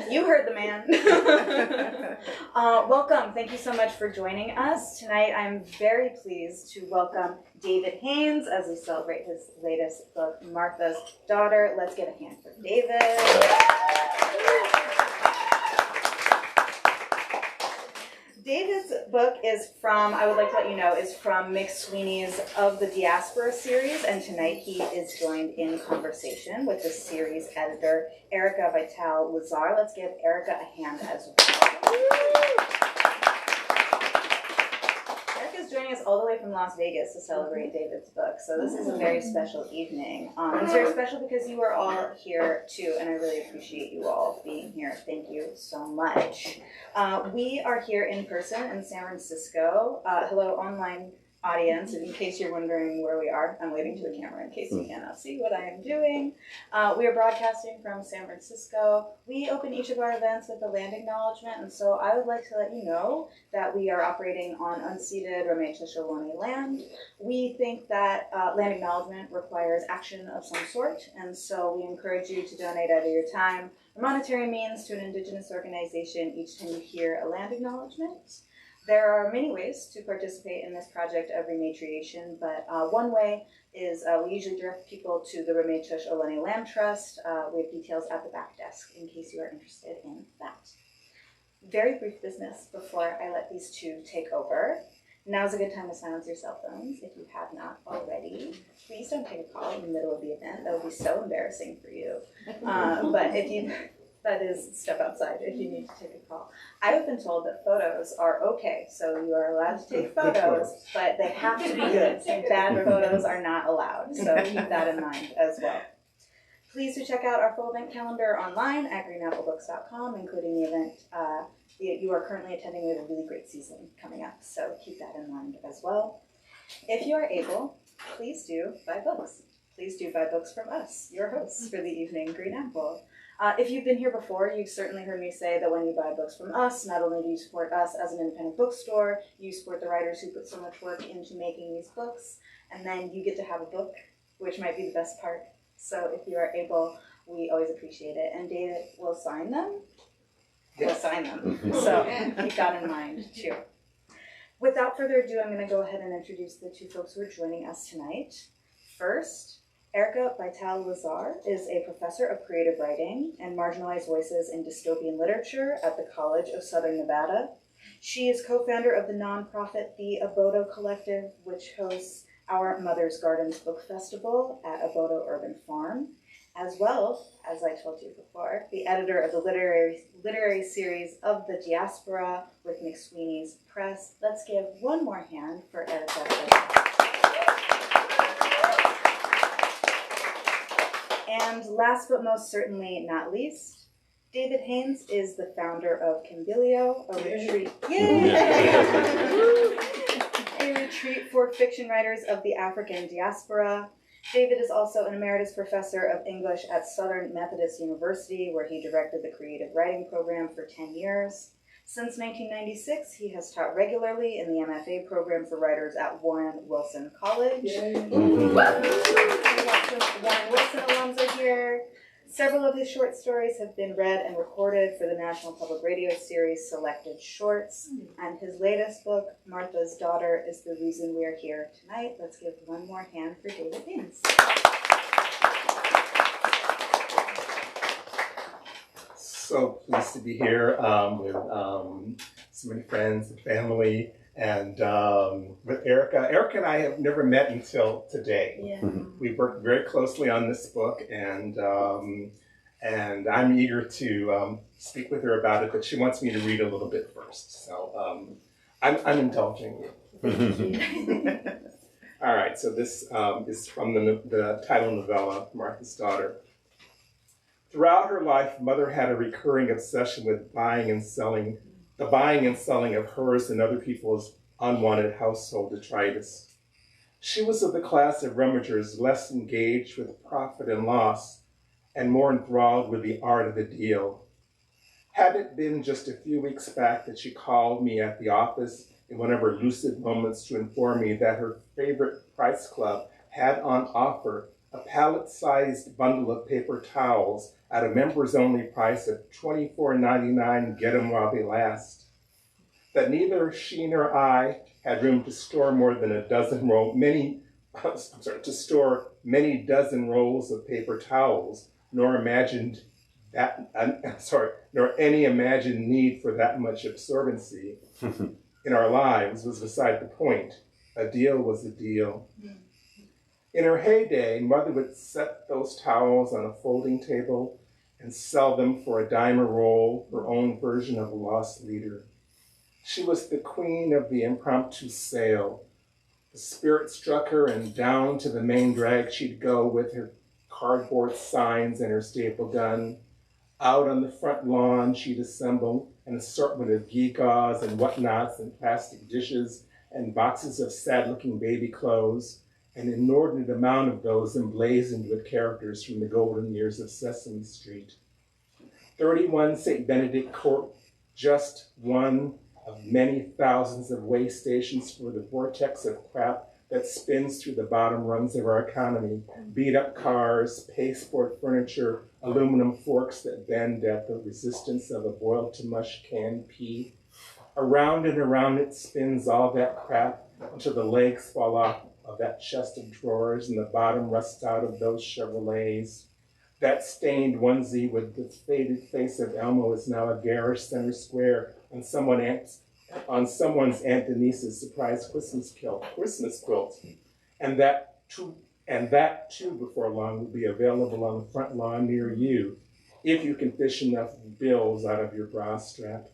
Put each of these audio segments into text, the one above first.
You heard the man. Welcome. Thank you so much for joining us. Tonight I'm very pleased to welcome David Haynes as we celebrate his latest book, Martha's Daughter. Let's get a hand for David. David's book is from, I would like to let you know, is from McSweeney's Of the Diaspora series, and tonight he is joined in conversation with the series editor, Erica Vital-Lazare. Let's give Erica a hand as well. Erica's joining us all the way from Las Vegas to celebrate David's book, so this is a very special evening. It's very special because you are all here too, and I really appreciate you all being here. Thank you so much. We are here in person in San Francisco. Hello, online audience. In case you're wondering where we are, I'm waving to the camera in case you cannot see what I am doing. We are broadcasting from San Francisco. We open each of our events with a land acknowledgement, and so I would like to let you know that we are operating on unceded Ramaytush land. We think that land acknowledgement requires action of some sort, and so we encourage you to donate either your time or monetary means to an Indigenous organization each time you hear a land acknowledgement. There are many ways to participate in this project of rematriation, but one way is we usually direct people to the Ramaytush Ohlone Land Trust. We have details at the back desk in case you are interested in that. Very brief business before I let these two take over. Now's a good time to silence your cell phones if you have not already. Please don't take a call in the middle of the event. That would be so embarrassing for you. But if you... That is step outside if you need to take a call. I have been told that photos are okay, so you are allowed to take photos, but they have to be good. Bad photos are not allowed, so keep that in mind as well. Please do check out our full event calendar online at greenapplebooks.com, including the event you are currently attending. We have a really great season coming up, so keep that in mind as well. If you are able, please do buy books. Please do buy books from us, your hosts for the evening, Green Apple. If you've been here before, you've certainly heard me say that when you buy books from us, not only do you support us as an independent bookstore, you support the writers who put so much work into making these books, and then you get to have a book, which might be the best part. So if you are able, we always appreciate it. And David will sign them. We'll sign them. So keep that in mind, too. Without further ado, I'm going to go ahead and introduce the two folks who are joining us tonight. First, Erica Vital-Lazare is a professor of creative writing and marginalized voices in dystopian literature at the College of Southern Nevada. She is co-founder of the nonprofit The Abodo Collective, which hosts Our Mother's Gardens Book Festival at Abodo Urban Farm, as well, as I told you before, the editor of the literary series Of the Diaspora with McSweeney's Press. Let's give one more hand for Erica. And last but most certainly not least, David Haynes is the founder of Kimbilio, a retreat, a retreat for fiction writers of the African diaspora. David is also an emeritus professor of English at Southern Methodist University, where he directed the creative writing program for 10 years. Since 1996, he has taught regularly in the MFA program for writers at Warren Wilson College. Warren Wilson alums are here. Several of his short stories have been read and recorded for the National Public Radio series Selected Shorts. And his latest book, Martha's Daughter, is the reason we are here tonight. Let's give one more hand for David Haynes. So pleased to be here with so many friends and family, and with Erica. Erica and I have never met until today. Yeah. We've worked very closely on this book, and I'm eager to speak with her about it, but she wants me to read a little bit first. So I'm indulging you. All right, so this is from the title novella, Martha's Daughter. Throughout her life, Mother had a recurring obsession with the buying and selling of hers and other people's unwanted household detritus. She was of the class of rummagers less engaged with profit and loss and more enthralled with the art of the deal. Had it been just a few weeks back that she called me at the office in one of her lucid moments to inform me that her favorite price club had on offer a pallet-sized bundle of paper towels at a members only price of $24.99, get 'em while they last. That neither she nor I had room to store more than to store many dozen rolls of paper towels, nor any imagined need for that much absorbency in our lives was beside the point. A deal was a deal. In her heyday, Mother would set those towels on a folding table and sell them for a dime a roll, her own version of a lost leader. She was the queen of the impromptu sale. The spirit struck her, and down to the main drag she'd go with her cardboard signs and her staple gun. Out on the front lawn, she'd assemble an assortment of gewgaws and whatnots and plastic dishes and boxes of sad-looking baby clothes, an inordinate amount of those emblazoned with characters from the golden years of Sesame Street. 31 St. Benedict Court, just one of many thousands of way stations for the vortex of crap that spins through the bottom rungs of our economy. Beat-up cars, pasteboard furniture, aluminum forks that bend at the resistance of a boiled-to-mush canned pea. Around and around it spins all that crap until the legs fall off of that chest of drawers and the bottom rusts out of those Chevrolets. That stained onesie with the faded face of Elmo is now a garish center square on someone's Aunt Denise's surprise Christmas quilt. And that too before long will be available on the front lawn near you, if you can fish enough bills out of your bra strap.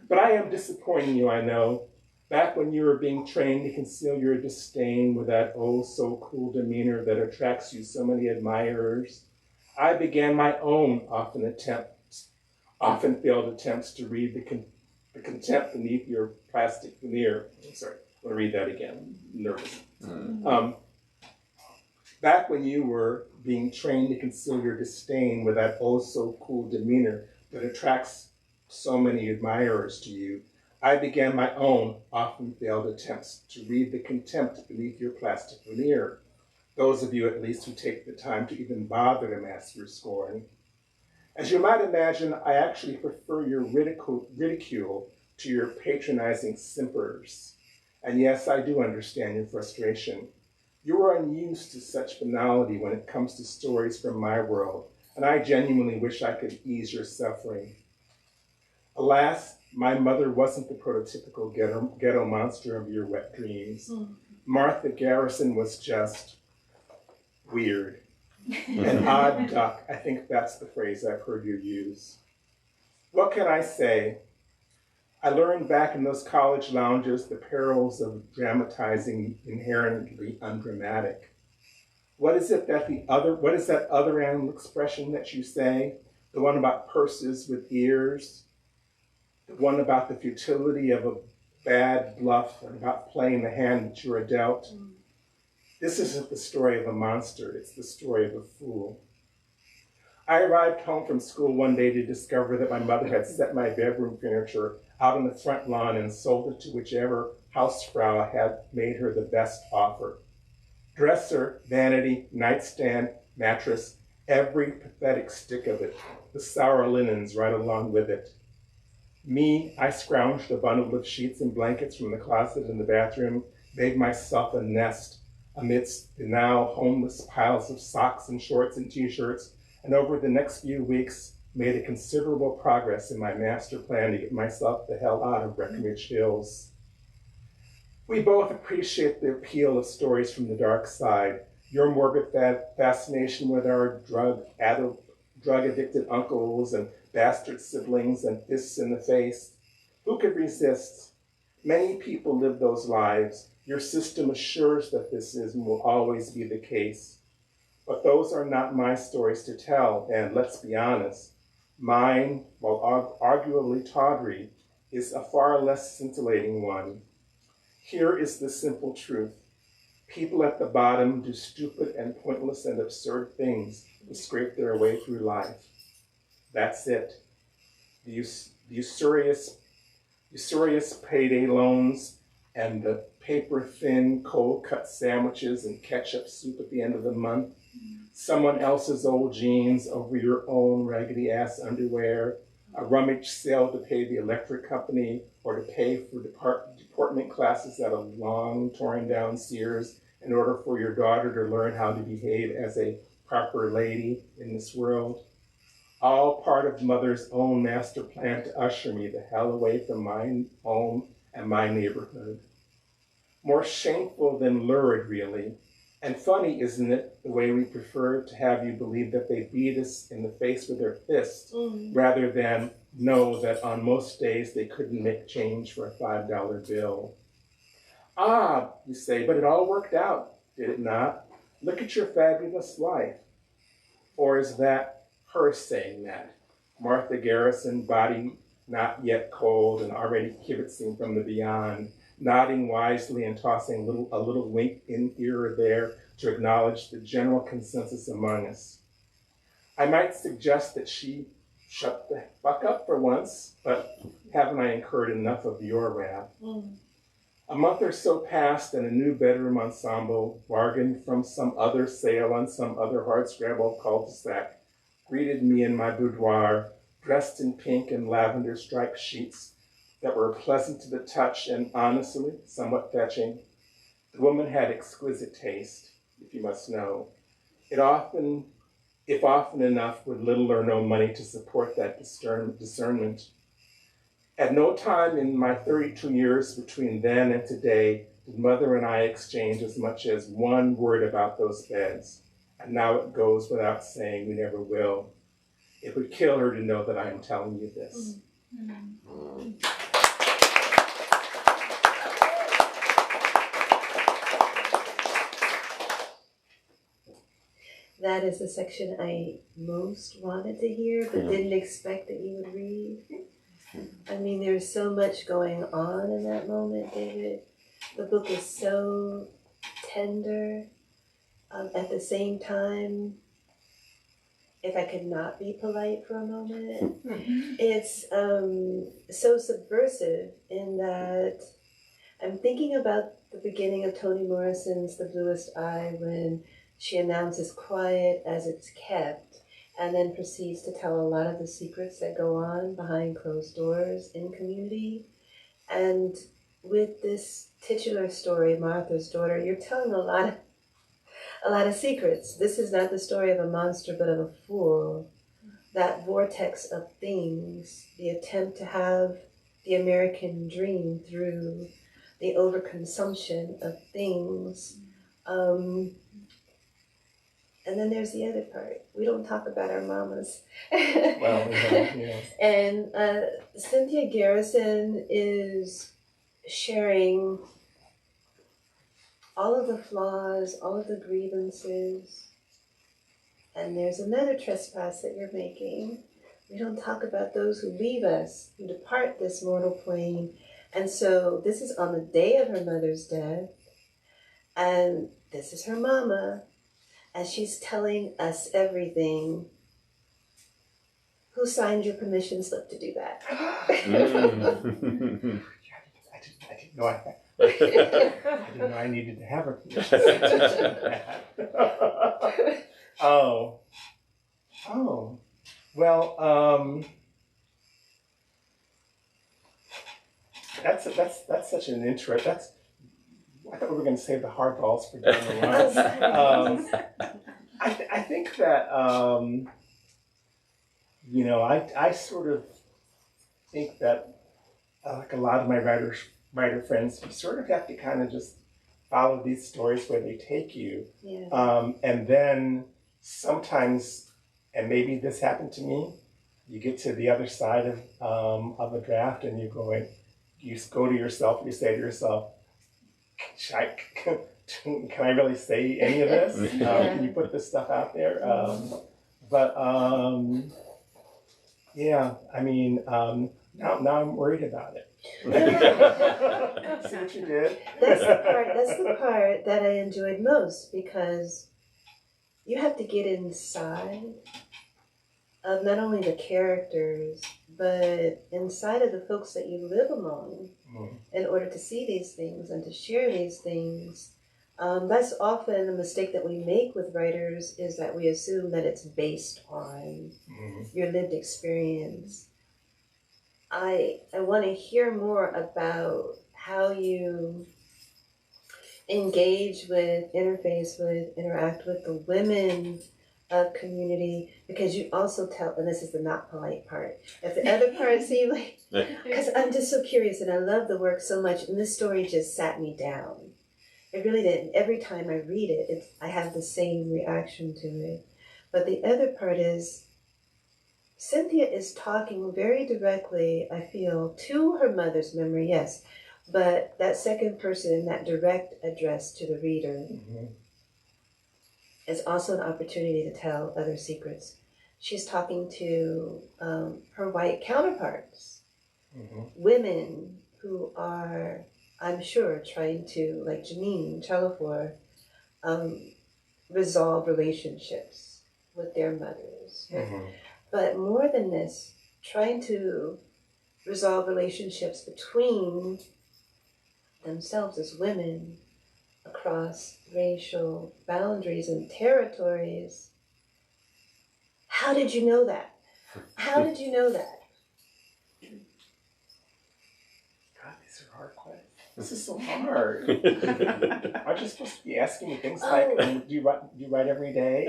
But I am disappointing you, I know. Back when you were being trained to conceal your disdain with that oh-so-cool demeanor that attracts you so many admirers, I began my own often failed attempts to read the contempt beneath your plastic veneer. I'm sorry, I'm going to read that again. I'm nervous. Back when you were being trained to conceal your disdain with that oh-so-cool demeanor that attracts so many admirers to you, I began my own often failed attempts to read the contempt beneath your plastic veneer. Those of you, at least, who take the time to even bother to mask your scorn. As you might imagine, I actually prefer your ridicule to your patronizing simpers. And yes, I do understand your frustration. You are unused to such banality when it comes to stories from my world, and I genuinely wish I could ease your suffering. Alas, my mother wasn't the prototypical ghetto monster of your wet dreams. Martha Garrison was just weird. An odd duck, I think that's the phrase I've heard you use. What can I say? I learned back in those college lounges the perils of dramatizing inherently undramatic. What is that other animal expression that you say? The one about purses with ears? The one about the futility of a bad bluff and about playing the hand that you are dealt? This isn't the story of a monster, it's the story of a fool. I arrived home from school one day to discover that my mother had set my bedroom furniture out on the front lawn and sold it to whichever housefrau had made her the best offer. Dresser, vanity, nightstand, mattress, every pathetic stick of it, the sour linens right along with it. Me, I scrounged a bundle of sheets and blankets from the closet in the bathroom, made myself a nest amidst the now homeless piles of socks and shorts and t-shirts, and over the next few weeks made a considerable progress in my master plan to get myself the hell out of Breckenridge Hills. We both appreciate the appeal of stories from the dark side, your morbid fascination with our drug-addicted uncles and bastard siblings and fists in the face. Who could resist? Many people live those lives. Your system assures that this is and will always be the case. But those are not my stories to tell, and let's be honest, mine, while arguably tawdry, is a far less scintillating one. Here is the simple truth. People at the bottom do stupid and pointless and absurd things to scrape their way through life. That's it. The usurious payday loans and the paper-thin, cold-cut sandwiches and ketchup soup at the end of the month, someone else's old jeans over your own raggedy ass underwear, a rummage sale to pay the electric company or to pay for deportment classes at a long torn down Sears in order for your daughter to learn how to behave as a proper lady in this world. All part of mother's own master plan to usher me the hell away from my home and my neighborhood. More shameful than lurid, really. And funny, isn't it, the way we prefer to have you believe that they beat us in the face with their fists, rather than know that on most days they couldn't make change for a $5 bill. Ah, you say, but it all worked out, did it not? Look at your fabulous life. Or is that her saying that? Martha Garrison, body not yet cold and already kibitzing from the beyond, nodding wisely and tossing a little wink in here or there to acknowledge the general consensus among us. I might suggest that she shut the fuck up for once, but haven't I incurred enough of your wrath? A month or so passed and a new bedroom ensemble, bargained from some other sale on some other hardscrabble cul-de-sac, greeted me in my boudoir, dressed in pink and lavender striped sheets that were pleasant to the touch and honestly somewhat fetching. The woman had exquisite taste, if you must know. If often enough, with little or no money to support that discernment. At no time in my 32 years between then and today did Mother and I exchange as much as one word about those beds. And now it goes without saying we never will. It would kill her to know that I am telling you this. That is the section I most wanted to hear, but didn't expect that you would read. I mean, there's so much going on in that moment, David. The book is so tender. At the same time, if I could not be polite for a moment, it's so subversive in that I'm thinking about the beginning of Toni Morrison's The Bluest Eye when she announces quiet as it's kept, and then proceeds to tell a lot of the secrets that go on behind closed doors in community. And with this titular story, Martha's Daughter, you're telling a lot of secrets. This is not the story of a monster, but of a fool. That vortex of things, the attempt to have the American dream through the overconsumption of things. And then there's the other part. We don't talk about our mamas. Well, yeah. And Cynthia Garrison is sharing all of the flaws, all of the grievances. And there's another trespass that you're making. We don't talk about those who leave us, who depart this mortal plane. And so this is on the day of her mother's death. And this is her mama. And she's telling us everything. Who signed your permission slip to do that? I didn't know I needed to have a permission slip to do that. Oh. Well, that's such an intro. I thought we were going to save the hardballs for down the line. I think that, I sort of think that, like a lot of my writer friends, you sort of have to kind of just follow these stories where they take you. Yeah. And then sometimes, and maybe this happened to me, you get to the other side of a draft and you go to yourself and you say to yourself, can I really say any of this? Can you put this stuff out there? Yeah, I mean, now I'm worried about it. See what you did? That's the part that I enjoyed most, because you have to get inside of not only the characters, but inside of the folks that you live among in order to see these things and to share these things. That's often the mistake that we make with writers, is that we assume that it's based on your lived experience. I want to hear more about how you engage with, interface with, interact with the women of community, because you also tell, and this is the not polite part, if the other part seem like, because I'm just so curious and I love the work so much, and this story just sat me down. It really did. Every time I read it, I have the same reaction to it. But the other part is, Cynthia is talking very directly, I feel, to her mother's memory, yes, but that second person, that direct address to the reader, is also an opportunity to tell other secrets. She's talking to her white counterparts, women who are, I'm sure, trying to, like Janine Chalafor, resolve relationships with their mothers. But more than this, trying to resolve relationships between themselves as women across racial boundaries and territories. How did you know that? How did you know that? God, these are hard questions. This is so hard. Aren't you supposed to be asking me things like, do you write every day?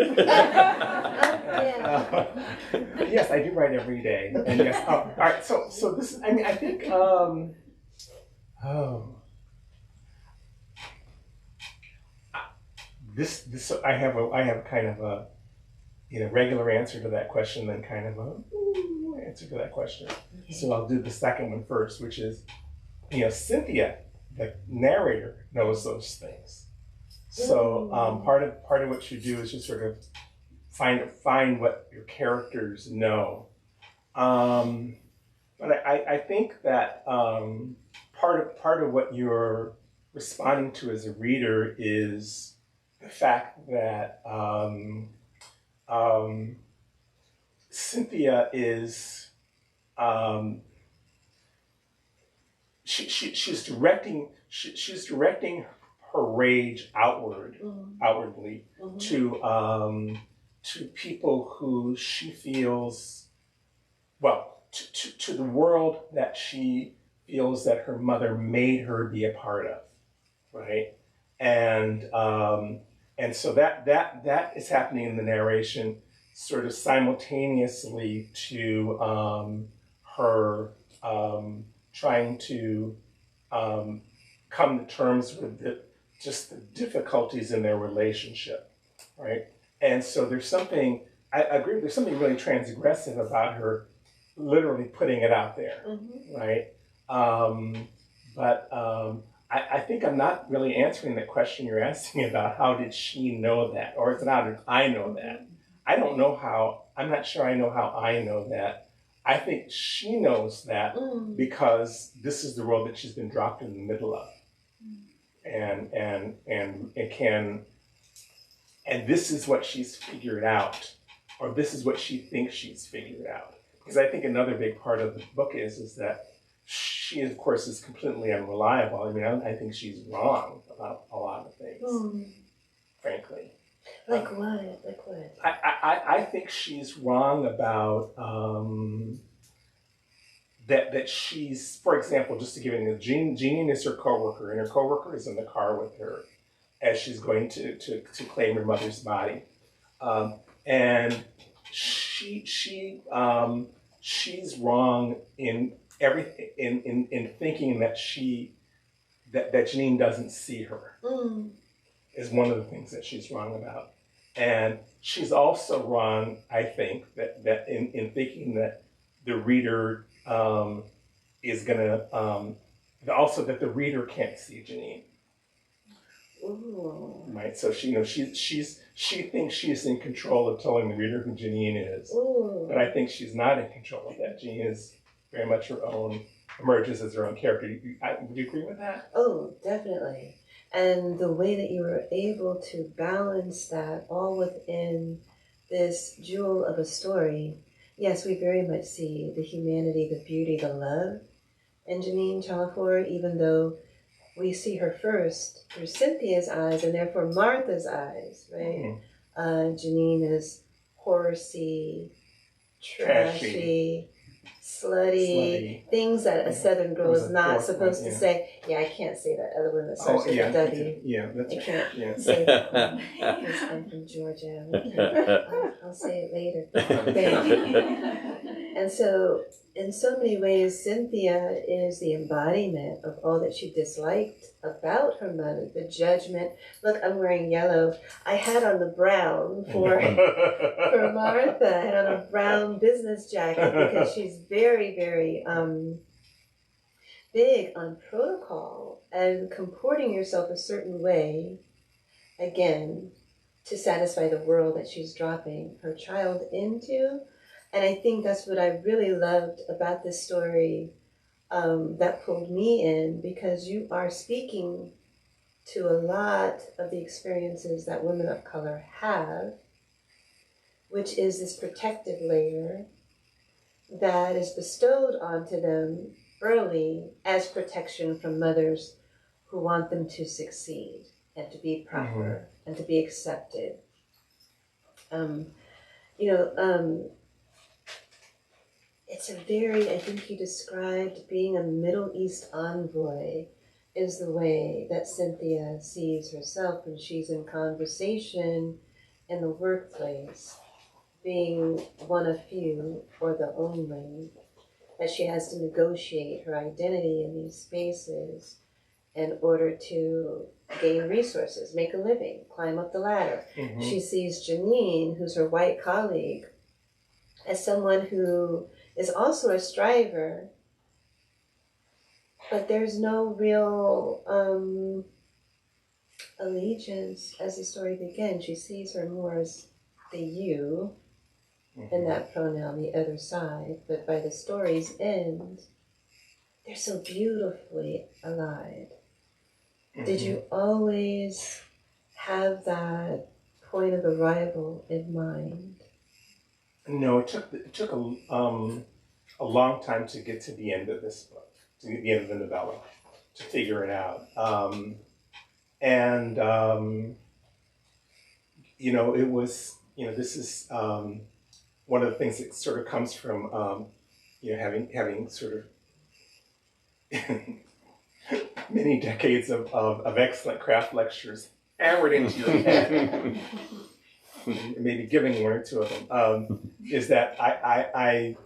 Yes, I do write every day. And yes, all right. So this is. I mean, I think. This. I have kind of a, regular answer to that question, then kind of a answer to that question. So I'll do the second one first, which is, Cynthia, the narrator, knows those things. So part of what you do is just sort of find what your characters know. But I think that part of what you're responding to as a reader is the fact that Cynthia is she's directing her rage outwardly to people who she feels, well, to the world that she feels that her mother made her be a part of, right? And so that is happening in the narration, sort of simultaneously to her trying to come to terms with just the difficulties in their relationship, right? And so there's something, I agree, there's something really transgressive about her literally putting it out there, right? But I think I'm not really answering the question you're asking about how did she know that, or it's not how did I know that. I don't know how, I'm not sure I know how I know that. I think she knows that because this is the world that she's been dropped in the middle of. And this is what she's figured out, or this is what she thinks she's figured out. Because I think another big part of the book is that she, of course, is completely unreliable. I mean, I think she's wrong about a lot of things, frankly. Like what? Like what? I think she's wrong about that she's, for example, just to give you, Jean is her coworker, and her coworker is in the car with her as she's going to claim her mother's body, and she's wrong in everything in thinking that that Janine doesn't see her. Is one of the things that she's wrong about. And she's also wrong, I think, that in thinking that the reader is gonna, also that the reader can't see Janine. Right, so she thinks she's in control of telling the reader who Janine is. But I think she's not in control of that. Janine is very much her own, emerges as her own character. Would you agree with that? Oh, definitely. And the way that you were able to balance that all within this jewel of a story. Yes, we very much see the humanity, the beauty, the love in Janine Chalafor, even though we see her first through Cynthia's eyes and therefore Martha's eyes, right? Janine is horsey, trashy, slutty, things that a Southern girl is not supposed to say. Yeah, I can't say that other one that starts with a W. Yeah, that's I can't right. say that one because I'm from Georgia. I'll say it later. And so, in so many ways, Cynthia is the embodiment of all that she disliked about her mother, the judgment. Look, I'm wearing yellow. I had on the brown for Martha. I had on a brown business jacket because she's very, very big on protocol and comporting yourself a certain way, again, to satisfy the world that she's dropping her child into. And I think that's what I really loved about this story that pulled me in, because you are speaking to a lot of the experiences that women of color have, which is this protective layer that is bestowed onto them early as protection from mothers who want them to succeed and to be proper and to be accepted. It's a very, I think he described being a Middle East envoy is the way that Cynthia sees herself when she's in conversation in the workplace, being one of few or the only, that she has to negotiate her identity in these spaces in order to gain resources, make a living, climb up the ladder. She sees Janine, who's her white colleague, as someone who is also a striver, but there's no real allegiance as the story begins. She sees her more as the you in that pronoun, the other side, but by the story's end, they're so beautifully allied. Did you always have that point of arrival in mind? No, it took a long time to get to the end of this book, to the end of the novella, to figure it out. It was, this is one of the things that sort of comes from, having sort of many decades of excellent craft lectures hammered into your head. Maybe giving one or two of them, is that I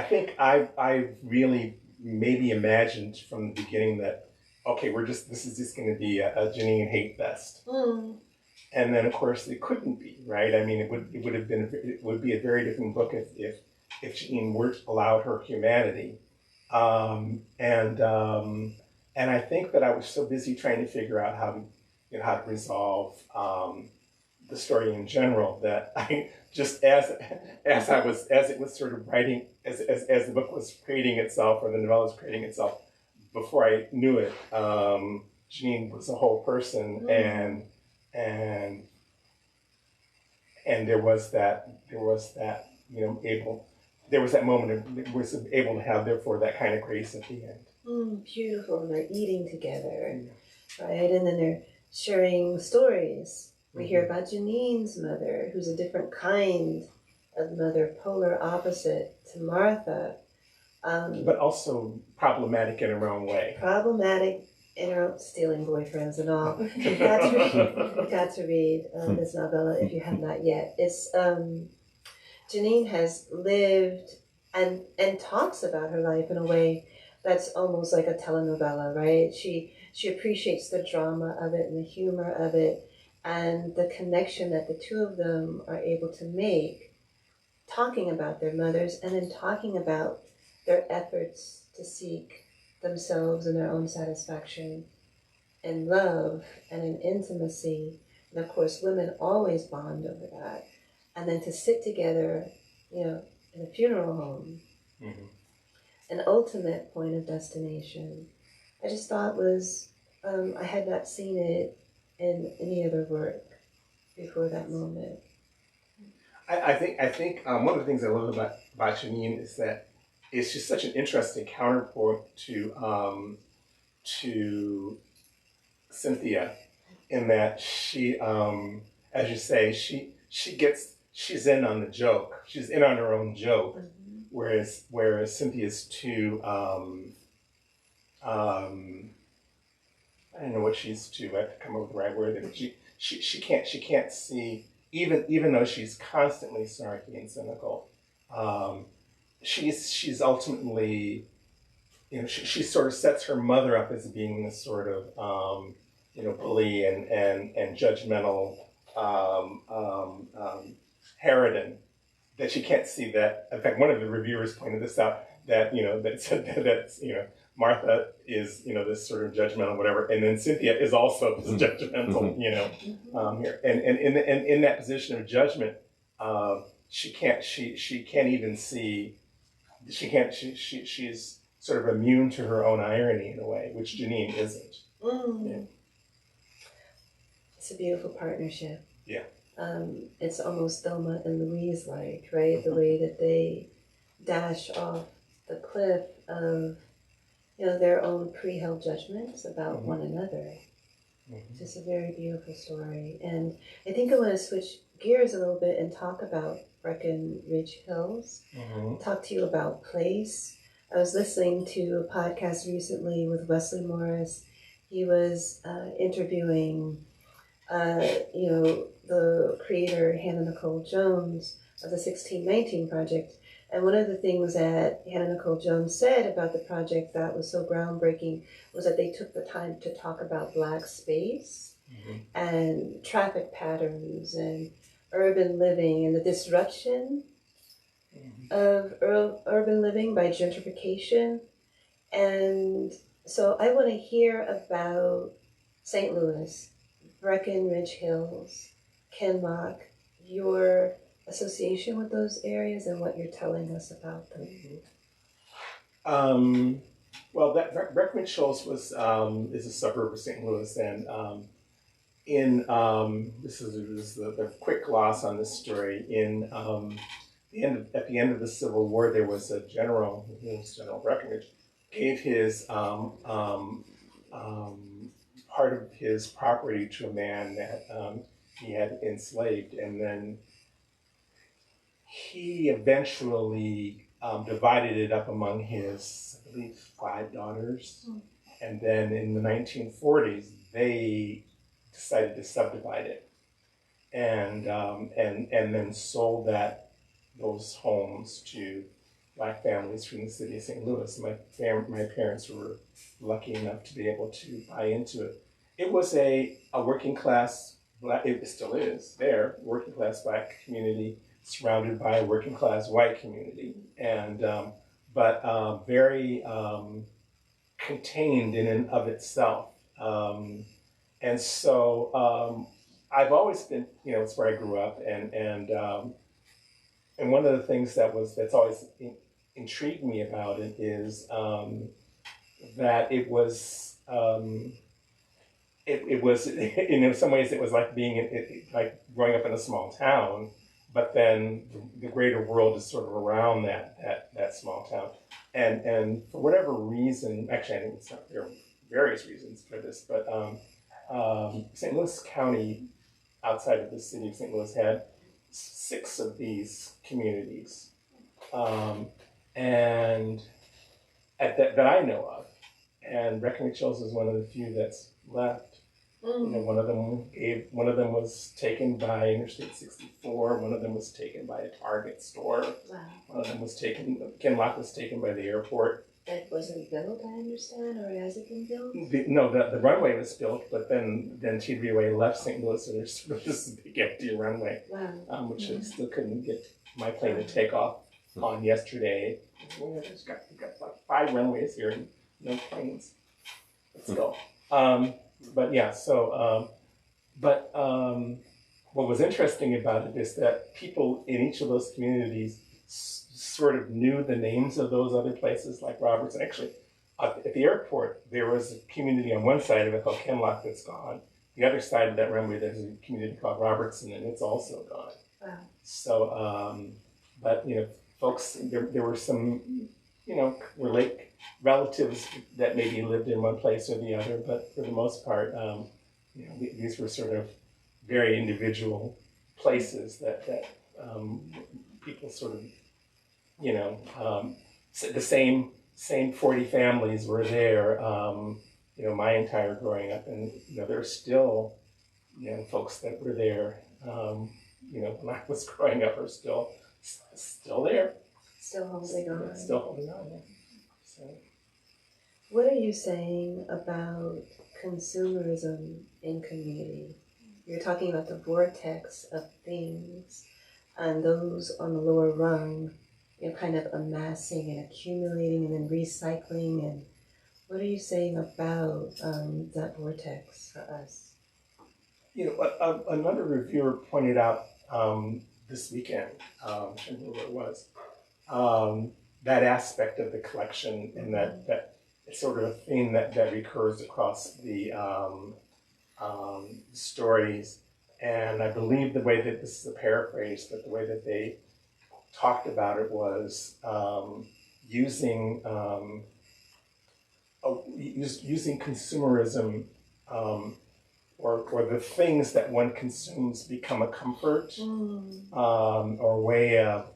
think I really maybe imagined from the beginning that, okay, this is just going to be a Janine hate fest. And then of course it couldn't be, right? I mean, it would be a very different book if Janine were allowed her humanity. And I think that I was so busy trying to figure out how to resolve the story in general, that I just as it was sort of writing, as the book was creating itself, or the novella was creating itself, before I knew it, Janine was a whole person, and there was that moment it was able to have, therefore, that kind of grace at the end. Beautiful, and they're eating together, right? And then they're sharing stories. We hear about Janine's mother, who's a different kind of mother, polar opposite to Martha. But also problematic in her own way. Problematic in her own, stealing boyfriends and all. You've got to read this novella if you have not yet. It's Janine has lived and talks about her life in a way that's almost like a telenovela, right? She appreciates the drama of it and the humor of it, and the connection that the two of them are able to make, talking about their mothers and then talking about their efforts to seek themselves and their own satisfaction in love and in intimacy. And of course, women always bond over that. And then to sit together, in a funeral home, an ultimate point of destination, I just thought was, I had not seen it in any other work before that moment. I think one of the things I love about Janine is that it's just such an interesting counterpoint to to Cynthia in that she, as you say, she's in on the joke. She's in on her own joke, whereas Cynthia's too. I don't know what she's too. I have to come up with the right word. But she can't see, even though she's constantly snarky and cynical. She's ultimately, she sort of sets her mother up as being this sort of bully and judgmental harridan, that she can't see that. In fact, one of the reviewers pointed this out, that that said that Martha is this sort of judgmental whatever, and then Cynthia is also this judgmental here, and in that position of judgment, she can't even see, she's sort of immune to her own irony in a way, which Janine isn't. Yeah. It's a beautiful partnership. Yeah. It's almost Thelma and Louise like, right? The way that they dash off the cliff of their own pre-held judgments about one another. It's just a very beautiful story. And I think I want to switch gears a little bit and talk about Breckenridge Hills. Talk to you about place. I was listening to a podcast recently with Wesley Morris. He was interviewing the creator Hannah Nicole Jones of the 1619 Project. And one of the things that Hannah Nicole Jones said about the project that was so groundbreaking was that they took the time to talk about Black space and traffic patterns and urban living and the disruption of urban living by gentrification. And so I want to hear about St. Louis, Breckenridge Hills, Kenlock, your association with those areas and what you're telling us about them. Well, that Breckenridge Hills is a suburb of St. Louis, and this is the quick gloss on this story. At the end of the Civil War, there was a general, General Breckenridge, gave his part of his property to a man that he had enslaved, and then he eventually divided it up among his, I believe, 5 daughters. And then in the 1940s, they decided to subdivide it, and then sold those homes to Black families from the city of St. Louis. My parents were lucky enough to be able to buy into it. It was a working class, it still is there, working class Black community surrounded by a working class white community, and but very contained in and of itself. And so I've always been, it's where I grew up, and one of the things that's always intrigued me about it is that it was in some ways it was like like growing up in a small town, but then the greater world is sort of around that small town, and for whatever reason, actually I think there are various reasons for this, but St. Louis County, outside of the city of St. Louis, had 6 of these communities, and that I know of, and Breckenridge Hills is one of the few that's left. One of them was taken by Interstate 64. One of them was taken by a Target store. Wow. One of them was taken. Kenlock was taken by the airport. That wasn't built, I understand, or has it been built? The runway was built, but then TWA left St. Louis, and there's sort of this big empty runway, which I still couldn't get my plane to take off on yesterday. We've got like 5 runways here and no planes. Let's go. But yeah, so, what was interesting about it is that people in each of those communities sort of knew the names of those other places, like Robertson. Actually, at the airport, there was a community on one side of it called Kenlock that's gone. The other side of that runway, there's a community called Robertson, and it's also gone. Wow. So, but folks, there were some, relatives that maybe lived in one place or the other, but for the most part, these were sort of very individual places that people sort of, the same 40 families were there, my entire growing up, and there are still folks that were there, when I was growing up are still there. Still holding on. Still holding on, yeah. So. What are you saying about consumerism in community? You're talking about the vortex of things and those on the lower rung, kind of amassing and accumulating and then recycling. And what are you saying about that vortex for us? Another reviewer pointed out this weekend, I don't know what it was, that aspect of the collection, and that it's sort of a theme that recurs across the stories. And I believe the way that, this is a paraphrase, but the way that they talked about it was using consumerism, or the things that one consumes become a comfort, or way of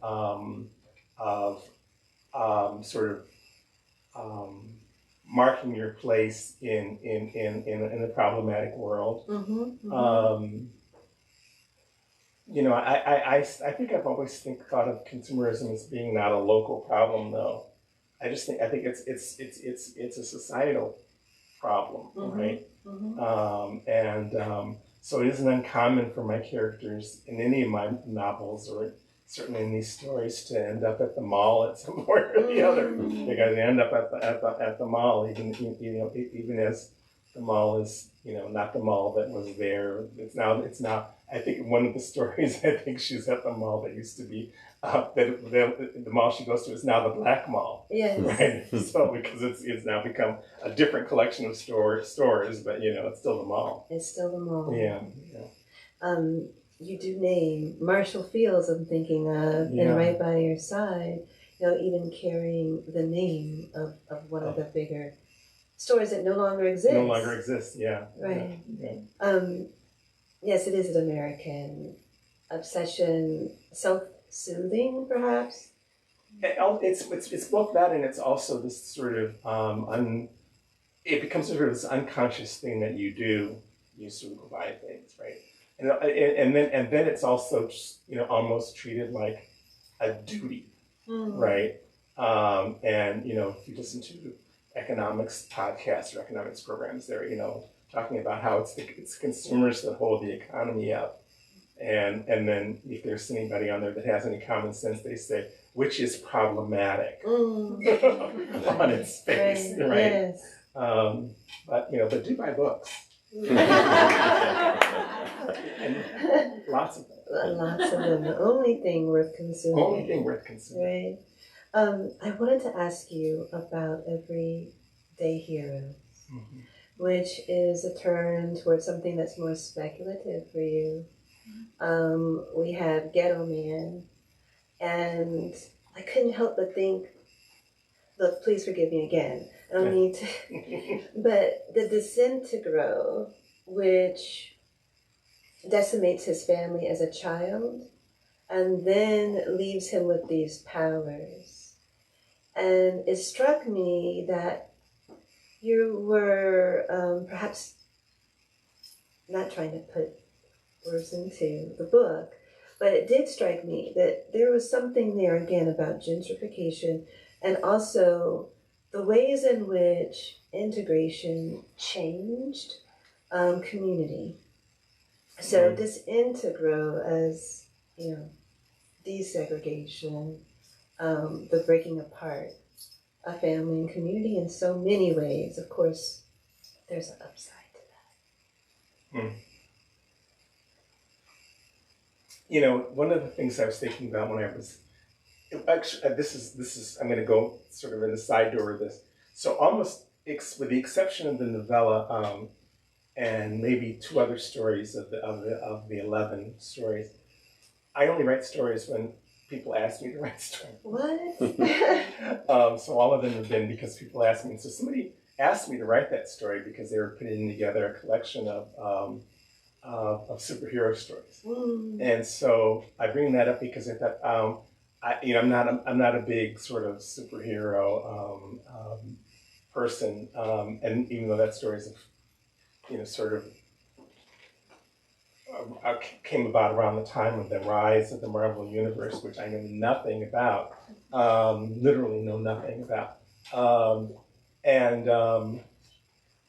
marking your place in a problematic world. I think I've always thought of consumerism as being not a local problem, though. I think it's a societal problem, right? So it isn't uncommon for my characters in any of my novels, or certainly in these stories, to end up at the mall at some point or the other. They're going to end up at the mall, even as the mall is not the mall that was there. It's now. I think one of the stories, I think she's at the mall that used to be the mall she goes to is now the Black Mall. Yes. Right. So because it's now become a different collection of stores, but it's still the mall. It's still the mall. Yeah. You do name Marshall Fields, I'm thinking of, and right by your side, even carrying the name of one of the bigger stores that no longer exists. No longer exists, yeah. Right. Yeah. Yes, it is an American obsession, self-soothing, perhaps? It's both that, and it's also this sort of, it becomes sort of this unconscious thing that you do. You sort of buy things, right? And then it's also almost treated like a duty, right? And if you listen to economics podcasts or economics programs, they're talking about how it's consumers that hold the economy up, and then if there's anybody on there that has any common sense, they say which is problematic on its face, right? Yes. But do buy books. And lots of them. Lots of them. The only thing worth consuming. Only thing worth consuming. Right. I wanted to ask you about Everyday Heroes, which is a turn towards something that's more speculative for you. We have Ghetto Man, and I couldn't help but think, look, please forgive me again. I don't need to. But the disintegro, which decimates his family as a child, and then leaves him with these powers. And it struck me that you were perhaps not trying to put words into the book, but it did strike me that there was something there again about gentrification, and also the ways in which integration changed community. So disintegro as, desegregation, the breaking apart of family and community in so many ways. Of course, there's an upside to that. One of the things I was thinking about when I was, actually, this is, I'm going to go sort of in the side door of this. So almost, with the exception of the novella, and maybe 2 other stories of the 11 stories, I only write stories when people ask me to write stories. What? So all of them have been because people asked me. So somebody asked me to write that story because they were putting together a collection of superhero stories. And so I bring that up because I thought, I'm not a big sort of superhero person, and even though that story is, sort of came about around the time of the rise of the Marvel Universe, which I know nothing about, literally know nothing about, and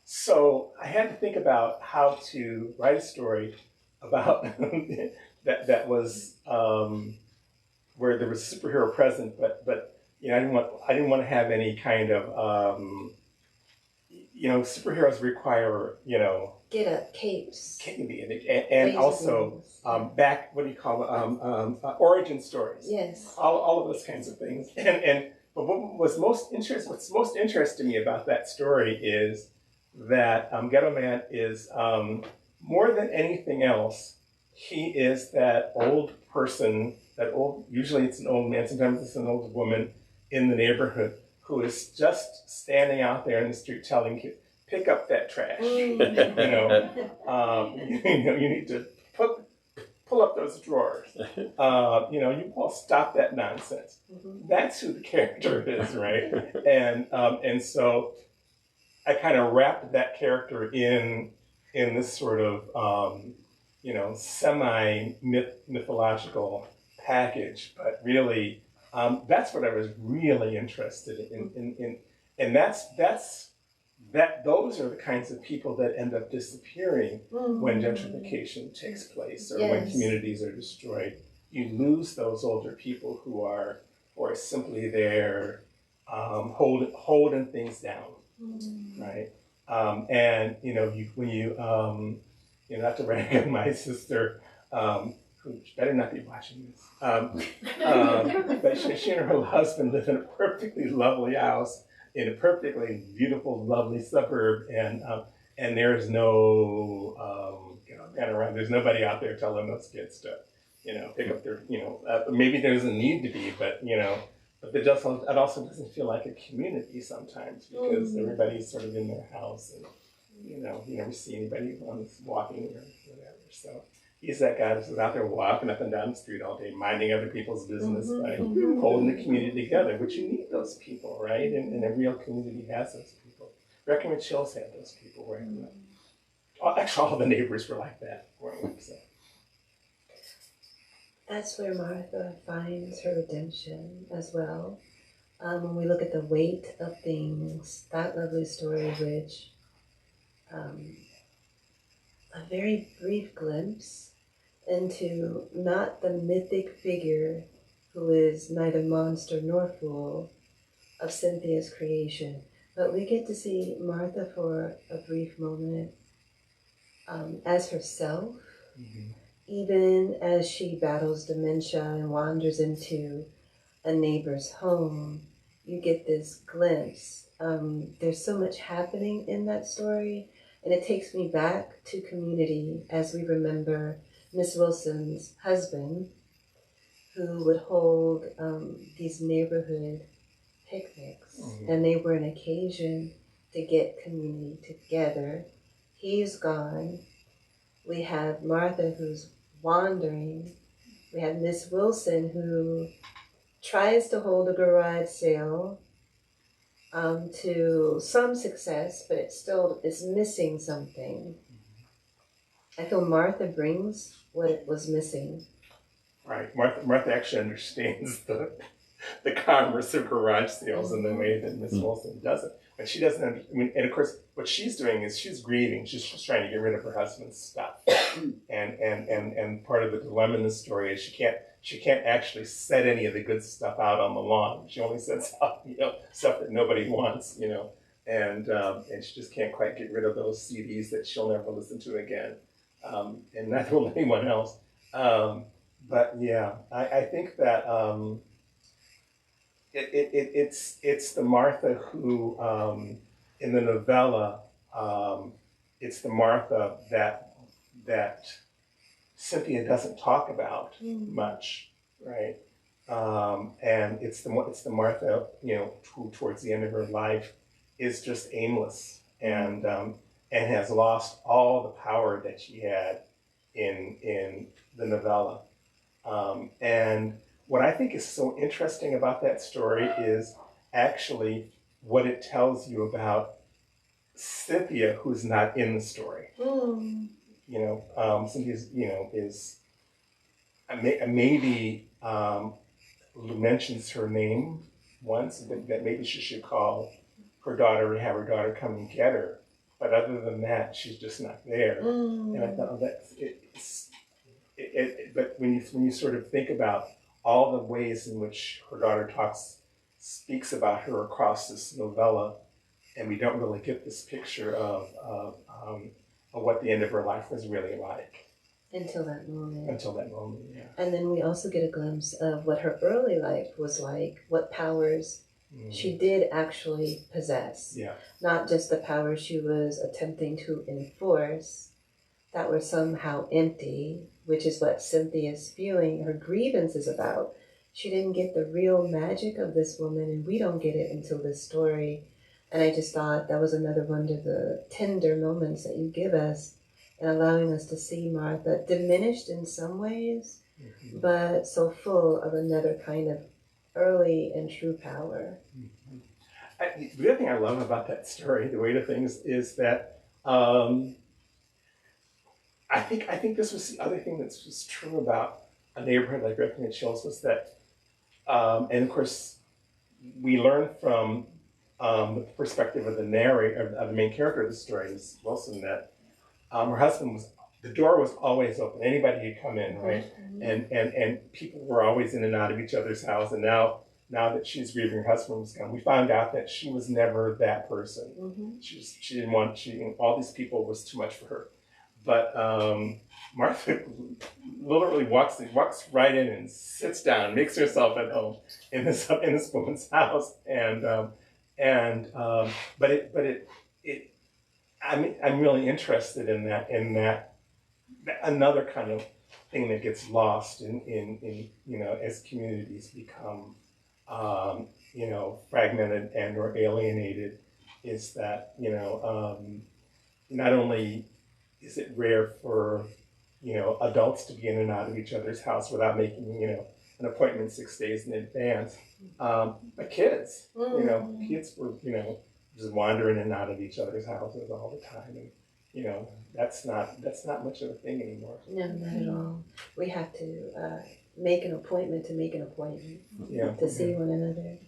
so I had to think about how to write a story about that was where there was superhero present, but I didn't want to have any kind of superheroes require get up capes, and also back what do you call origin stories. Yes, all of those kinds of things. And but what's most interesting to me about that story is that Ghetto Man is more than anything else, he is that old person, usually it's an old man, sometimes it's an old woman in the neighborhood who is just standing out there in the street telling kids, pick up that trash. You need to pull up those drawers. You all stop that nonsense. That's who the character is, right? And so I kind of wrapped that character in this sort of semi-mythological package, but really that's what I was really interested in, and those are the kinds of people that end up disappearing when gentrification takes place or when communities are destroyed. You lose those older people who are simply there holding things down, right? And when you not to rag on my sister, who better not be watching this, but she and her husband live in a perfectly lovely house in a perfectly beautiful, lovely suburb, and there's no there's nobody out there telling those kids to pick up their maybe there doesn't need to be, but but it also doesn't feel like a community sometimes because everybody's sort of in their house and you never see anybody walking or whatever. So he's that guy that's out there walking up and down the street all day, minding other people's business by holding the community together. But you need those people, right? And a real community has those people. Recommend Chills had those people, right? Actually, all the neighbors were like that growing up. So. That's where Martha finds her redemption as well. When we look at the weight of things, that lovely story, which a very brief glimpse into not the mythic figure who is neither monster nor fool of Cynthia's creation, but we get to see Martha for a brief moment as herself, even as she battles dementia and wanders into a neighbor's home. You get this glimpse. There's so much happening in that story, and it takes me back to Community as we remember Miss Wilson's husband, who would hold these neighborhood picnics, and they were an occasion to get community together. He's gone. We have Martha who's wandering. We have Miss Wilson who tries to hold a garage sale to some success, but it still is missing something. I feel Martha brings what it was missing. Right. Martha actually understands the commerce of garage sales in the way that Miss Wilson doesn't. But she doesn't, and of course, what she's doing is she's grieving. She's just trying to get rid of her husband's stuff. and part of the dilemma in the story is she can't actually set any of the good stuff out on the lawn. She only sets out, stuff that nobody wants, and she just can't quite get rid of those CDs that she'll never listen to again. And neither will anyone else. But yeah, I think that it's the Martha who, in the novella, it's the Martha that Cynthia doesn't talk about much, right? and it's the Martha, who towards the end of her life is just aimless and has lost all the power that she had in the novella. And what I think is so interesting about that story is actually what it tells you about Cynthia, who's not in the story. Mm. Cynthia's, is maybe mentions her name once, that maybe she should call her daughter and have her daughter come and get her. But other than that, she's just not there. Mm. And I thought, but when you sort of think about all the ways in which her daughter speaks about her across this novella, and we don't really get this picture of what the end of her life was really like. Until that moment. Yeah. And then we also get a glimpse of what her early life was like, what powers she did actually possess. Yeah. Not just the powers she was attempting to enforce that were somehow empty, which is what Cynthia's spewing her grievance is about. She didn't get the real magic of this woman, and we don't get it until this story. And I just thought that was another one of the tender moments that you give us in allowing us to see Martha diminished in some ways, but so full of another kind of early and true power. The other thing I love about that story, the way to things, is that I think this was the other thing that's just true about a neighborhood like Griffin and Chills was that, and of course, we learn from the perspective of the narrator, of the main character of the story, Miss Wilson, that her husband the door was always open. Anybody could come in, right? And people were always in and out of each other's house. And now that she's grieving her husband was gone, we found out that she was never that person. She didn't want, all these people was too much for her. But Martha literally walks right in and sits down, makes herself at home in this woman's house, I'm really interested in that another kind of thing that gets lost in as communities become fragmented and or alienated, is that not only is it rare for adults to be in and out of each other's house without making an appointment 6 days in advance, but kids kids were just wandering in and out of each other's houses all the time, and that's not much of a thing anymore. No, not at all. We have to make an appointment to make an appointment to see one another.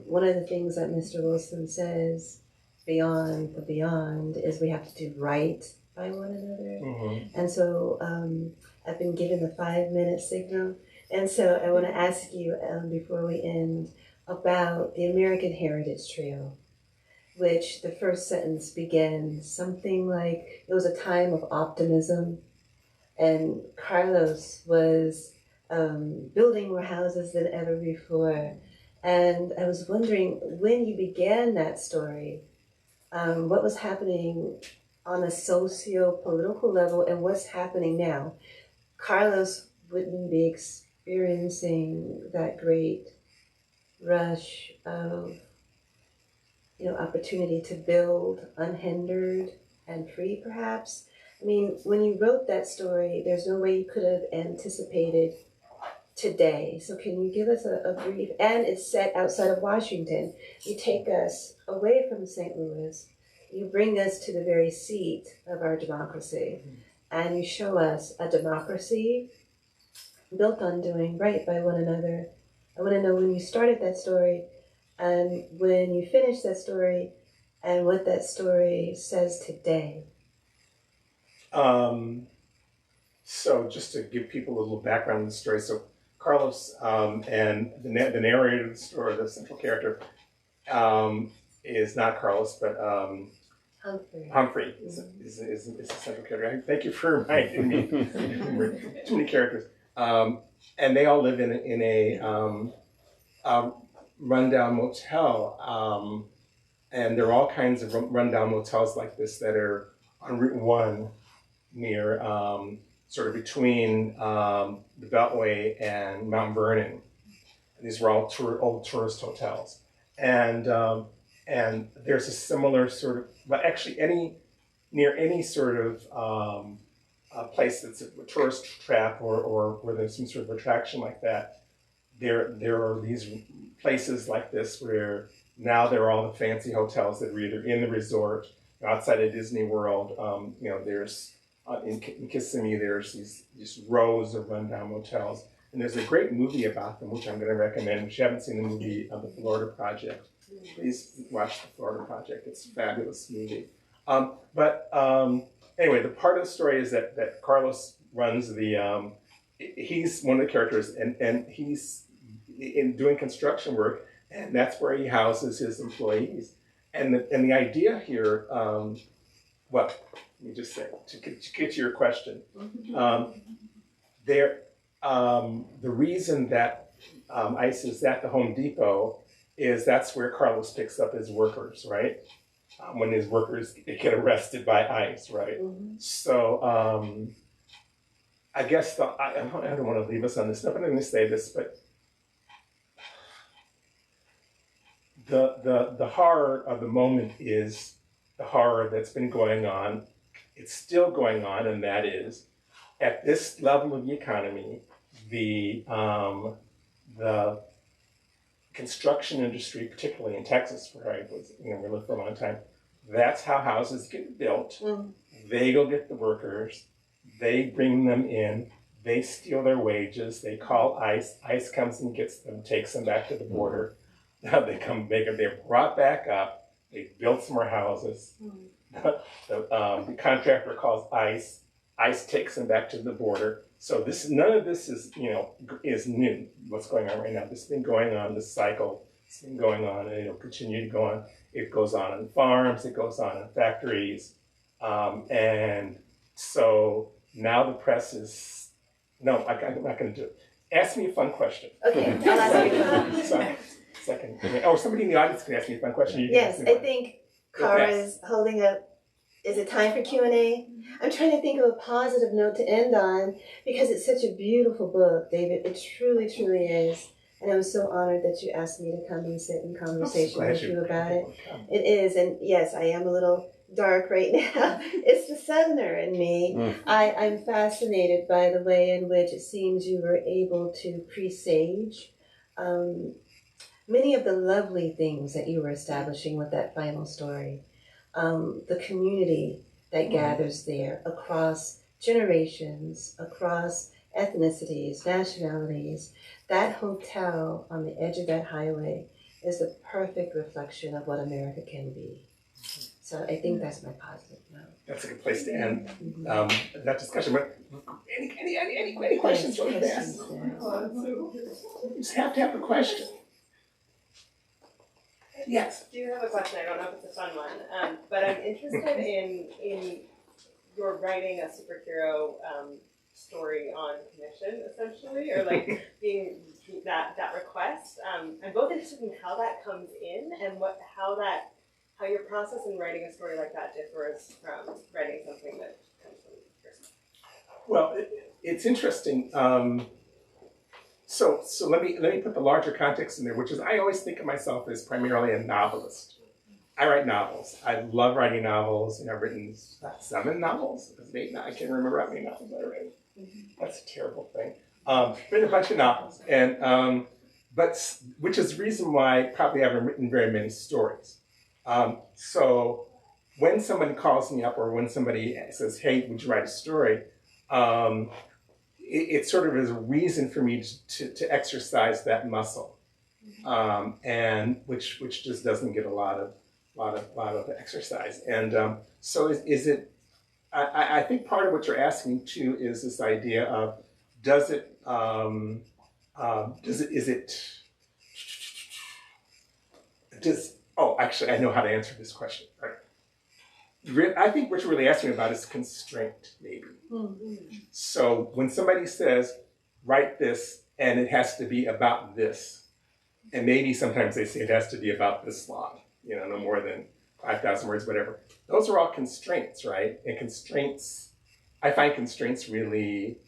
One of the things that Mr. Wilson says beyond the beyond is we have to do right by one another. And so I've been given the 5-minute signal, and so I want to ask you before we end about the American Heritage Trail, which the first sentence begins something like, it was a time of optimism, and Carlos was building more houses than ever before. And I was wondering, when you began that story, what was happening on a socio-political level and what's happening now? Carlos wouldn't be experiencing that great rush of opportunity to build unhindered and free, perhaps. I mean, when you wrote that story, there's no way you could have anticipated today. So can you give us a brief, and it's set outside of Washington. You take us away from St. Louis, you bring us to the very seat of our democracy, and you show us a democracy built on doing right by one another. I want to know when you started that story, and when you finish that story, and what that story says today. So just to give people a little background on the story, so Carlos and the narrator of the story, the central character, is not Carlos, but Humphrey is the central character. Thank you for reminding me. Too many characters. And they all live in a rundown motel, and there are all kinds of rundown motels like this that are on Route 1 near, sort of between the Beltway and Mount Vernon. And these were all old tourist hotels. And there's a similar sort of, well, actually near any sort of a place that's a tourist trap or where there's some sort of attraction like that, there are these places like this where now there are all the fancy hotels that are either in the resort, outside of Disney World. There's in Kissimmee, there's these rows of rundown motels. And there's a great movie about them, which I'm going to recommend. If you haven't seen the movie of the Florida Project, please watch the Florida Project. It's a fabulous movie. Anyway, the part of the story is that Carlos runs the, he's one of the characters, and he's in doing construction work, and that's where he houses his employees. And the idea here, let me just say, to get to your question, the reason that ICE is at the Home Depot is that's where Carlos picks up his workers, right? When his workers get arrested by ICE, right? So I guess I don't want to leave us on this note, but I'm going to say this, but the horror of the moment is the horror that's been going on. It's still going on, and that is, at this level of the economy, the construction industry, particularly in Texas, where I was, we lived for a long time, that's how houses get built. They go get the workers, they bring them in, they steal their wages, they call ICE, ICE comes and gets them, takes them back to the border. Now they're brought back up, they built some more houses. The contractor calls ICE, ICE takes them back to the border. So none of this is new. What's going on right now? This has been going on. This cycle has been going on, and it'll continue to go on. It goes on in farms. It goes on in factories, and so now the press is. No, I'm not going to do it. Ask me a fun question. Okay, I'll ask you one. Sorry. Second. Oh, somebody in the audience can ask me a fun question. Yes, I think Cara is holding up. Is it time for Q&A? I'm trying to think of a positive note to end on because it's such a beautiful book, David. It truly, truly is. And I'm so honored that you asked me to come and sit in conversation with you about it. It is, and yes, I am a little dark right now. It's the Southerner in me. I'm fascinated by the way in which it seems you were able to presage many of the lovely things that you were establishing with that final story. The community that gathers there across generations, across ethnicities, nationalities. That hotel on the edge of that highway is the perfect reflection of what America can be. So I think that's my positive note. That's a good place to end that discussion. But any questions you want to ask? You just have to have a question. Yes. I do have a question. I don't know if it's a fun one, but I'm interested in your writing a superhero story on commission, essentially, or like being that request. I'm both interested in how that comes in and how your process in writing a story like that differs from writing something that comes from yourself. Well, it's interesting. So let me put the larger context in there, which is I always think of myself as primarily a novelist. I write novels. I love writing novels, and I've written 7 novels. I can't remember how many novels I read. That's a terrible thing. Written a bunch of novels, and but which is the reason why I probably haven't written very many stories. So when someone calls me up, or when somebody says, "Hey, would you write a story?" It sort of is a reason for me to exercise that muscle, and which just doesn't get a lot of exercise. And so is it? I think part of what you're asking too is this idea of actually I know how to answer this question. Right? I think what you're really asking about is constraint, maybe. So when somebody says, write this, and it has to be about this, and maybe sometimes they say it has to be about this long, no more than 5,000 words, whatever. Those are all constraints, right? And constraints, I find constraints really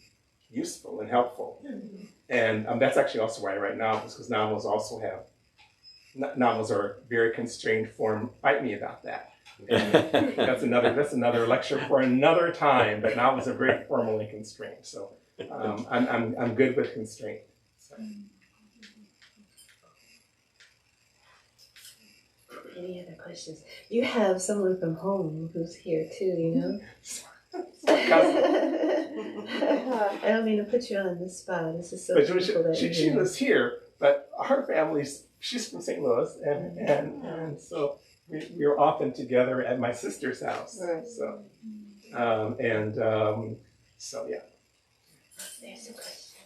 useful and helpful. And that's actually also why I write novels, because novels also have, novels are a very constrained form. Fight me about that. And that's another lecture for another time, but novels are very formally constrained. So I'm good with constraint. So. Any other questions? You have someone from home who's here too, you know? I don't mean to put you on the spot. This is so beautiful that she lives here, but her family's, she's from St. Louis, and so we were often together at my sister's house. Right. So, so yeah. There's a question.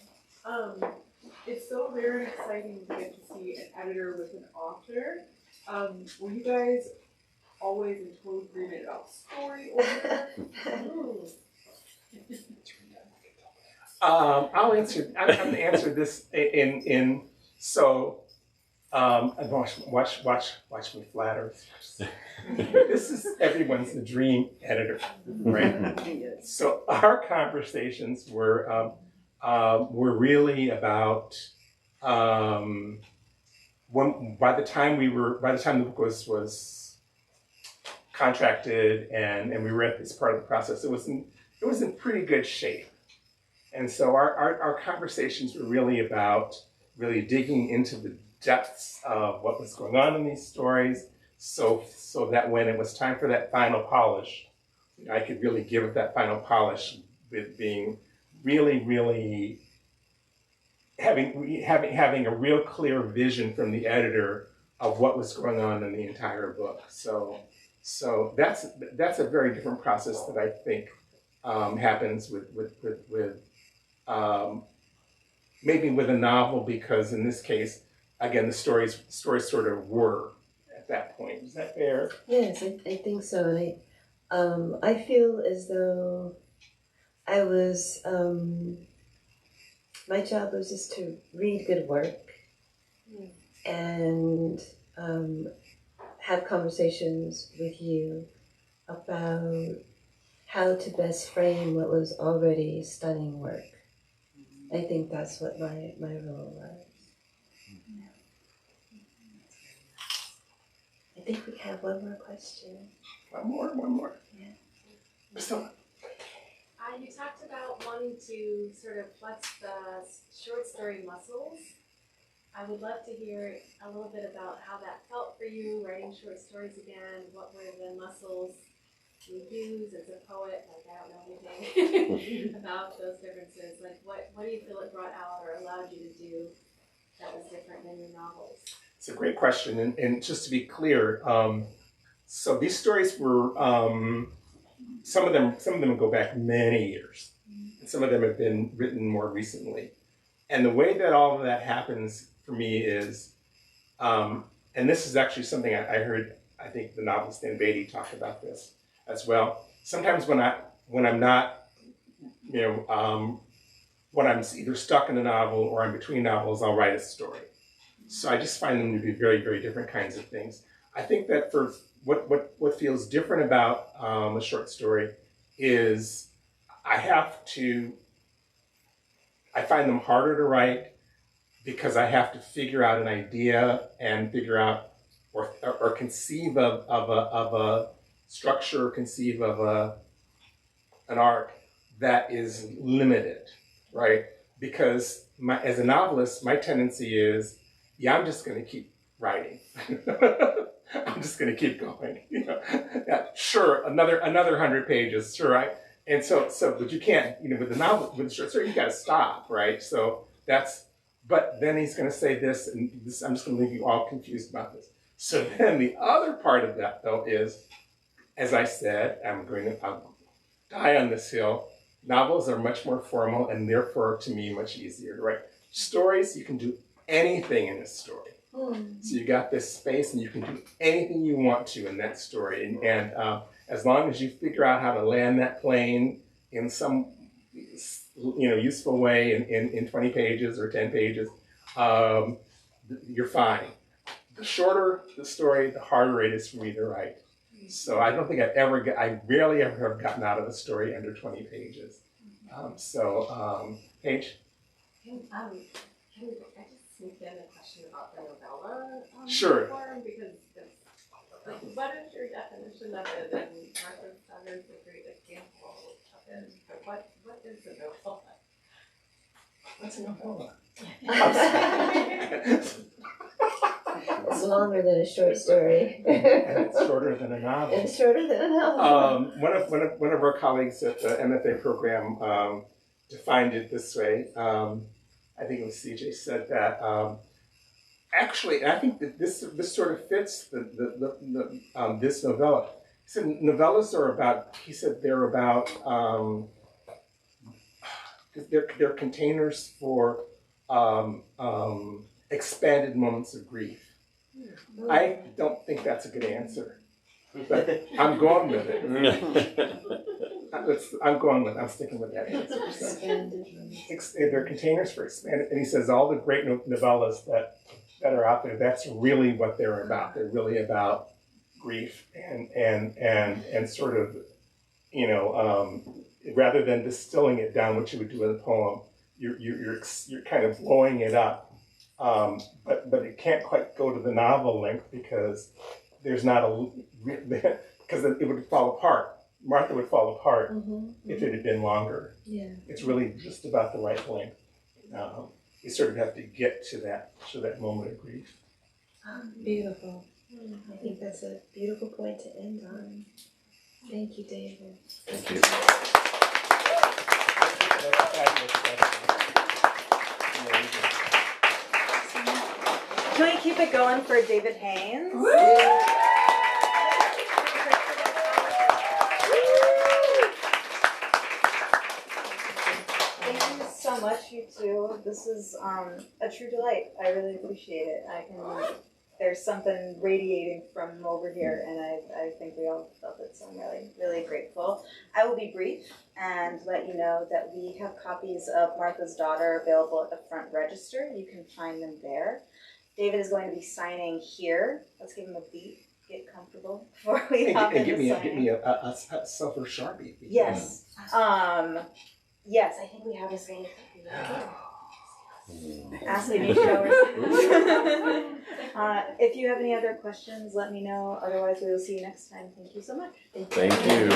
It's so rare and exciting to get to see an editor with an author. Were you guys always in total agreement about story order? I'm going to answer this so watch me flatter. This is everyone's dream editor, right? So our conversations were really about by the time the book was contracted and we were at this part of the process, it was in pretty good shape. And so our conversations were really about really digging into the depths of what was going on in these stories, so that when it was time for that final polish, I could really give it that final polish with being really having a real clear vision from the editor of what was going on in the entire book. So that's a very different process that I think happens with maybe with a novel, because in this case, again, the stories sort of were at that point. Is that fair? Yes, I think so. And I feel as though I was, my job was just to read good work and have conversations with you about how to best frame what was already stunning work. I think that's what my role was. I think we have one more question. One more. Yeah. Priscilla. You talked about wanting to sort of flex the short story muscles. I would love to hear a little bit about how that felt for you, writing short stories again. What were the muscles you use as a poet? Like, I don't know anything about those differences. Like, what do you feel it brought out or allowed you to do that was different than your novels? It's a great question, and just to be clear, so these stories were some of them go back many years, and some of them have been written more recently. And the way that all of that happens for me is, and this is actually something I heard, I think the novelist Dan Beatty talk about this as well. Sometimes when I'm not, when I'm either stuck in a novel or I'm between novels, I'll write a story. So I just find them to be very, very different kinds of things. I think that for what feels different about a short story is I find them harder to write because I have to figure out an idea and figure out or conceive of a structure, conceive of an arc that is limited, right? Because as a novelist, my tendency is, I'm just going to keep writing. I'm just going to keep going. Yeah, sure, another 100 pages, sure, right? And so, but you can't, with the novel, with the short story, you got to stop, right? So but then he's going to say this, and this, I'm just going to leave you all confused about this. So then the other part of that, though, is, as I said, I'll die on this hill. Novels are much more formal and therefore, to me, much easier to write. Stories, you can do anything in a story. So you got this space and you can do anything you want to in that story. And as long as you figure out how to land that plane in some useful way in 20 pages or 10 pages, you're fine. The shorter the story, the harder it is for me to write. So I don't think I rarely ever have gotten out of a story under 20 pages. Paige? Can I just sneak in a question about the novella Sure. form? Because it's, like, what is your definition of it? And Martha Sutter's a great example of it. But what is a novella? What's a novella? It's longer than a short story. And it's shorter than a novel. It's shorter than a novel. One of our colleagues at the MFA program defined it this way. I think it was CJ said that. Actually, I think that this sort of fits this novella. He said novellas are about. He said they're about. They're containers for expanded moments of grief. I don't think that's a good answer, but I'm going with it. I'm sticking with that answer. So. They're containers for expanded, and he says all the great novellas that are out there, that's really what they're about. They're really about grief and sort of, you know, rather than distilling it down, which you would do in a poem, you're kind of blowing it up. But it can't quite go to the novel length because there's not because it would fall apart. Martha would fall apart if it had been longer. Yeah. It's really just about the right length. You sort of have to get to that moment of grief. Beautiful. I think that's a beautiful point to end on. Thank you, David. Thank you. Can we keep it going for David Haynes? Thank you so much, you two. This is a true delight. I really appreciate it. There's something radiating from over here, and I think we all felt it, so I'm really, really grateful. I will be brief and let you know that we have copies of Martha's Daughter available at the front register. You can find them there. David is going to be signing here. Let's give him a beat. Get comfortable before we hop into signing. Give me a silver Sharpie. Yes. Yes, I think we have his name. Ask any showers. If you have any other questions, let me know. Otherwise, we will see you next time. Thank you so much. Thank you.